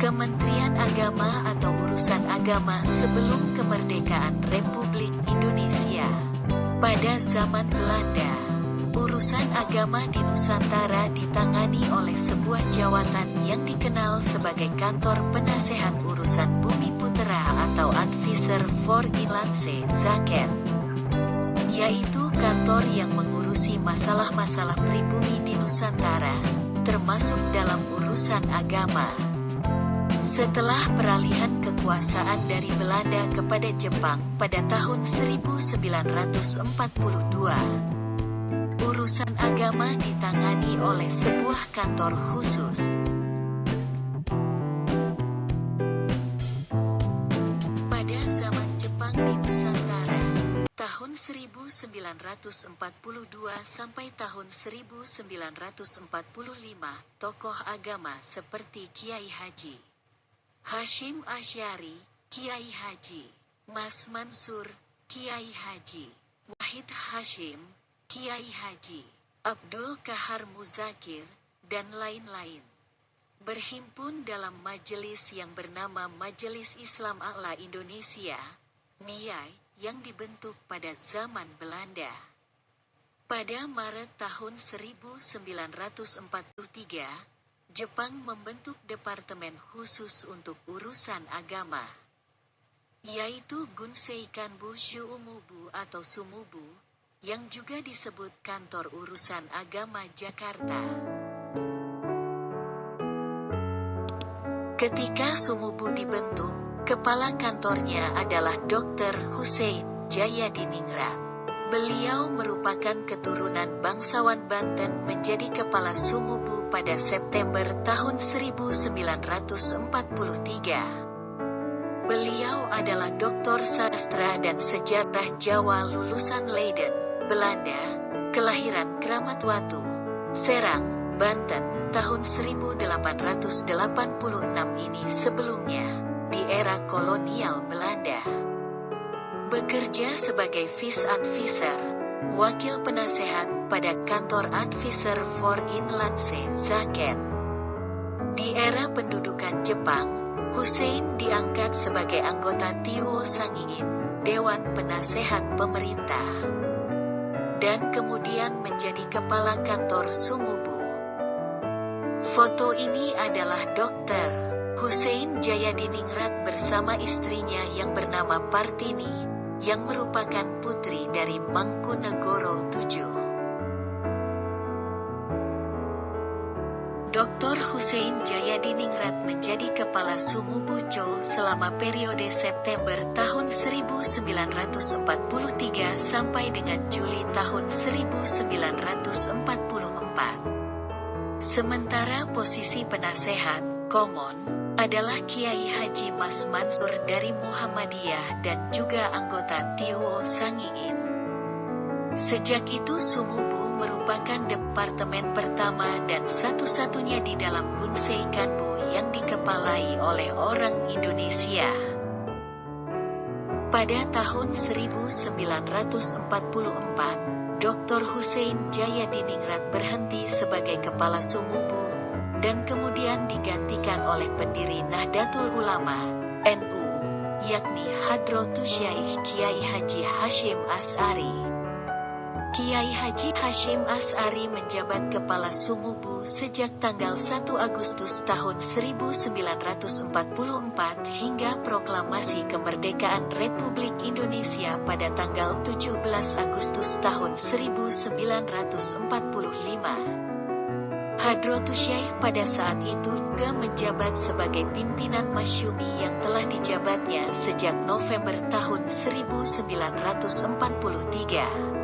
Kementerian Agama atau Urusan Agama sebelum kemerdekaan Republik Indonesia. Pada zaman Belanda, urusan agama di Nusantara ditangani oleh sebuah jawatan yang dikenal sebagai Kantor Penasehat Urusan Bumi Putera atau Advisor voor Inlandse Zaken, yaitu kantor yang mengurusi masalah-masalah pribumi di Nusantara, termasuk dalam urusan agama. Setelah peralihan kekuasaan dari Belanda kepada Jepang pada tahun 1942, urusan agama ditangani oleh sebuah kantor khusus. Pada zaman Jepang di Nusantara, tahun 1942 sampai tahun 1945, tokoh agama seperti Kiai Haji Hashim Asy'ari, Kiai Haji Mas Mansur, Kiai Haji Wahid Hashim, Kiai Haji Abdul Kahar Muzakir, dan lain-lain, berhimpun dalam majelis yang bernama Majelis Islam A'la Indonesia, MIAI, yang dibentuk pada zaman Belanda. Pada Maret tahun 1943, Jepang membentuk Departemen Khusus untuk Urusan Agama, yaitu Gunsei Kanbu Shuumubu atau Sumubu, yang juga disebut Kantor Urusan Agama Jakarta. Ketika Sumubu dibentuk, kepala kantornya adalah Dr. Hussein Jayadiningrat. Beliau merupakan keturunan bangsawan Banten menjadi kepala Sumubu pada September tahun 1943. Beliau adalah doktor sastra dan sejarah Jawa lulusan Leiden, Belanda, kelahiran Kramat Watu, Serang, Banten, tahun 1886 ini sebelumnya, di era kolonial Belanda. Bekerja sebagai Vice Advisor, wakil penasehat pada kantor Advisor voor Inlandse Zaken. Di era pendudukan Jepang, Hussein diangkat sebagai anggota Tiwo Sangiin, Dewan Penasehat Pemerintah, dan kemudian menjadi kepala kantor Sumubu. Foto ini adalah Dr. Hussein Jayadiningrat bersama istrinya yang bernama Partini, yang merupakan putri dari Mangkunegoro VII. Dr. Hussein Jayadiningrat menjadi kepala Sumubu Cho selama periode September tahun 1943 sampai dengan Juli tahun 1944. Sementara posisi penasehat, Komon, adalah Kiai Haji Mas Mansur dari Muhammadiyah dan juga anggota Tiwo Sangiin. Sejak itu Sumubu merupakan departemen pertama dan satu-satunya di dalam Gunsei Kanbu yang dikepalai oleh orang Indonesia. Pada tahun 1944, Dr. Hussein Jayadiningrat berhenti sebagai kepala Sumubu dan kemudian digantikan oleh pendiri Nahdlatul Ulama, NU, yakni Hadratus Syaikh Kiai Haji Hashim Asy'ari. Kiai Haji Hashim Asy'ari menjabat kepala Sumubu sejak tanggal 1 Agustus tahun 1944 hingga proklamasi kemerdekaan Republik Indonesia pada tanggal 17 Agustus tahun 1945. Hadratus Syaikh pada saat itu juga menjabat sebagai pimpinan Masyumi yang telah dijabatnya sejak November tahun 1943.